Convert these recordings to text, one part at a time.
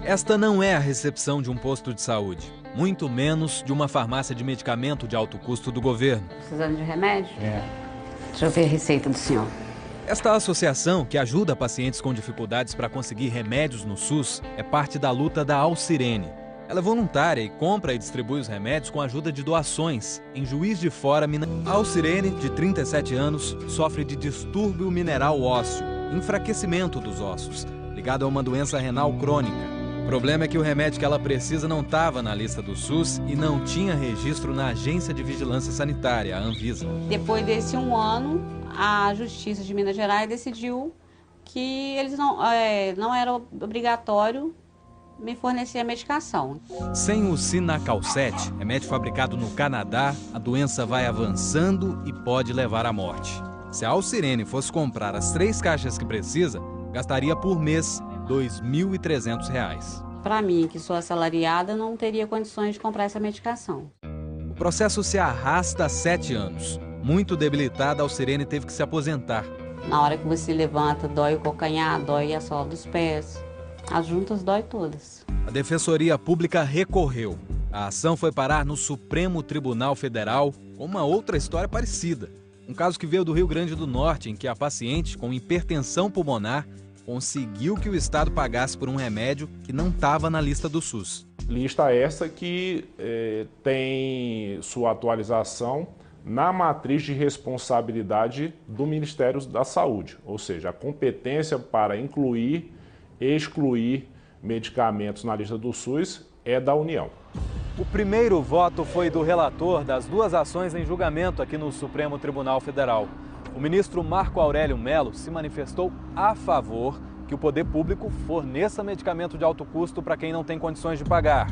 Esta não é a recepção de um posto de saúde, muito menos de uma farmácia de medicamento de alto custo do governo. Precisando de remédio? Deixa eu ver a receita do senhor. Esta associação, que ajuda pacientes com dificuldades para conseguir remédios no SUS, é parte da luta da Alcirene. Ela é voluntária e compra e distribui os remédios com a ajuda de doações em Juiz de Fora, Minas. A Alcirene, de 37 anos, sofre de distúrbio mineral ósseo, enfraquecimento dos ossos, ligado a uma doença renal crônica. O problema é que o remédio que ela precisa não estava na lista do SUS e não tinha registro na Agência de Vigilância Sanitária, a Anvisa. Depois desse 1 ano, a Justiça de Minas Gerais decidiu que eles não era obrigatório me fornecer a medicação. Sem o Cinacalcet, remédio fabricado no Canadá, a doença vai avançando e pode levar à morte. Se a Alcirene fosse comprar as 3 caixas que precisa, gastaria por mês R$ 2.300. Para mim, que sou assalariada, não teria condições de comprar essa medicação. O processo se arrasta há 7 anos. Muito debilitada, a Alcirene teve que se aposentar. Na hora que você levanta, dói o calcanhar, dói a sola dos pés. As juntas dói todas. A Defensoria Pública recorreu. A ação foi parar no Supremo Tribunal Federal com uma outra história parecida. Um caso que veio do Rio Grande do Norte, em que a paciente com hipertensão pulmonar conseguiu que o Estado pagasse por um remédio que não estava na lista do SUS. Lista essa que tem sua atualização na matriz de responsabilidade do Ministério da Saúde, ou seja, a competência para incluir e excluir medicamentos na lista do SUS é da União. O primeiro voto foi do relator das 2 ações em julgamento aqui no Supremo Tribunal Federal. O ministro Marco Aurélio Mello se manifestou a favor que o poder público forneça medicamento de alto custo para quem não tem condições de pagar.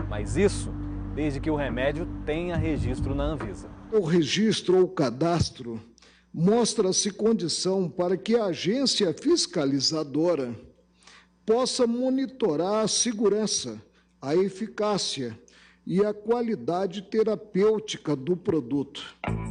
Mas isso desde que o remédio tenha registro na Anvisa. O registro ou cadastro mostra-se condição para que a agência fiscalizadora possa monitorar a segurança, a eficácia e a qualidade terapêutica do produto.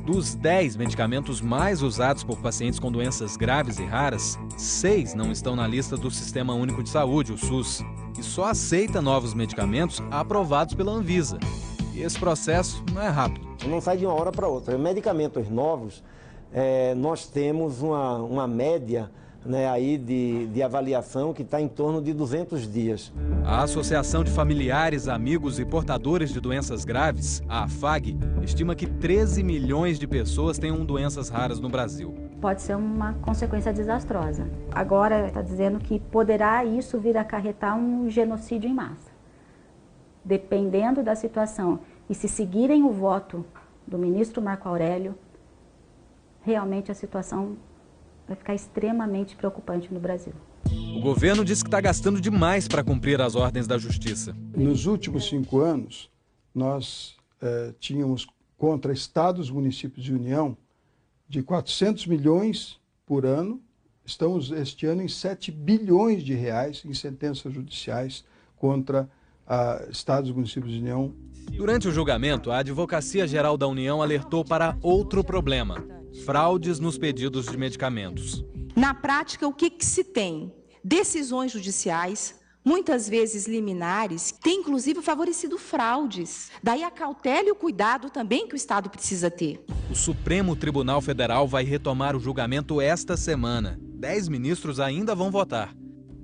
Dos 10 medicamentos mais usados por pacientes com doenças graves e raras, 6 não estão na lista do Sistema Único de Saúde, o SUS, e só aceita novos medicamentos aprovados pela Anvisa. E esse processo não é rápido. Não sai de uma hora para outra. Medicamentos novos, nós temos uma média aí de avaliação que está em torno de 200 dias. A Associação de Familiares, Amigos e Portadores de Doenças Graves, a AFAG, estima que 13 milhões de pessoas tenham doenças raras no Brasil. Pode ser uma consequência desastrosa. Agora está dizendo que poderá isso vir a acarretar um genocídio em massa. Dependendo da situação e se seguirem o voto do ministro Marco Aurélio, realmente a situação vai ficar extremamente preocupante no Brasil. O governo diz que está gastando demais para cumprir as ordens da Justiça. Nos últimos 5 anos, nós tínhamos contra estados, municípios e União de 400 milhões por ano. Estamos este ano em 7 bilhões de reais em sentenças judiciais contra estados, municípios e União. Durante o julgamento, a Advocacia Geral da União alertou para outro problema: fraudes nos pedidos de medicamentos. Na prática, o que se tem? Decisões judiciais, muitas vezes liminares, têm inclusive favorecido fraudes. Daí a cautela e o cuidado também que o Estado precisa ter. O Supremo Tribunal Federal vai retomar o julgamento esta semana. 10 ministros ainda vão votar.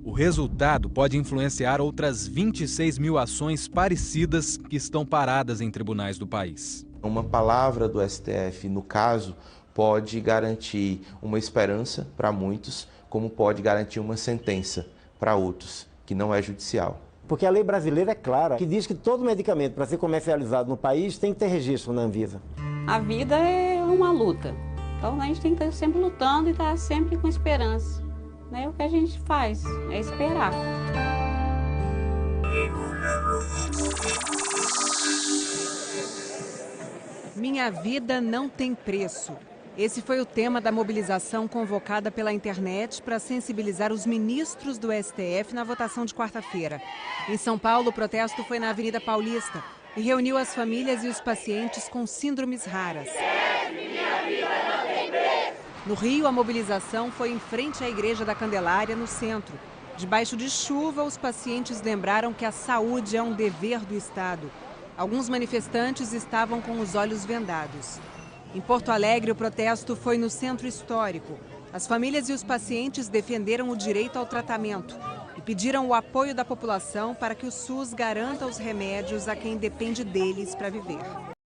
O resultado pode influenciar outras 26 mil ações parecidas que estão paradas em tribunais do país. Uma palavra do STF, no caso, pode garantir uma esperança para muitos, como pode garantir uma sentença para outros, que não é judicial. Porque a lei brasileira é clara, que diz que todo medicamento para ser comercializado no país tem que ter registro na Anvisa. A vida é uma luta, então a gente tem que estar sempre lutando e estar sempre com esperança. O que a gente faz é esperar. Minha vida não tem preço. Esse foi o tema da mobilização convocada pela internet para sensibilizar os ministros do STF na votação de quarta-feira. Em São Paulo, o protesto foi na Avenida Paulista e reuniu as famílias e os pacientes com síndromes raras. No Rio, a mobilização foi em frente à Igreja da Candelária, no centro. Debaixo de chuva, os pacientes lembraram que a saúde é um dever do Estado. Alguns manifestantes estavam com os olhos vendados. Em Porto Alegre, o protesto foi no centro histórico. As famílias e os pacientes defenderam o direito ao tratamento e pediram o apoio da população para que o SUS garanta os remédios a quem depende deles para viver.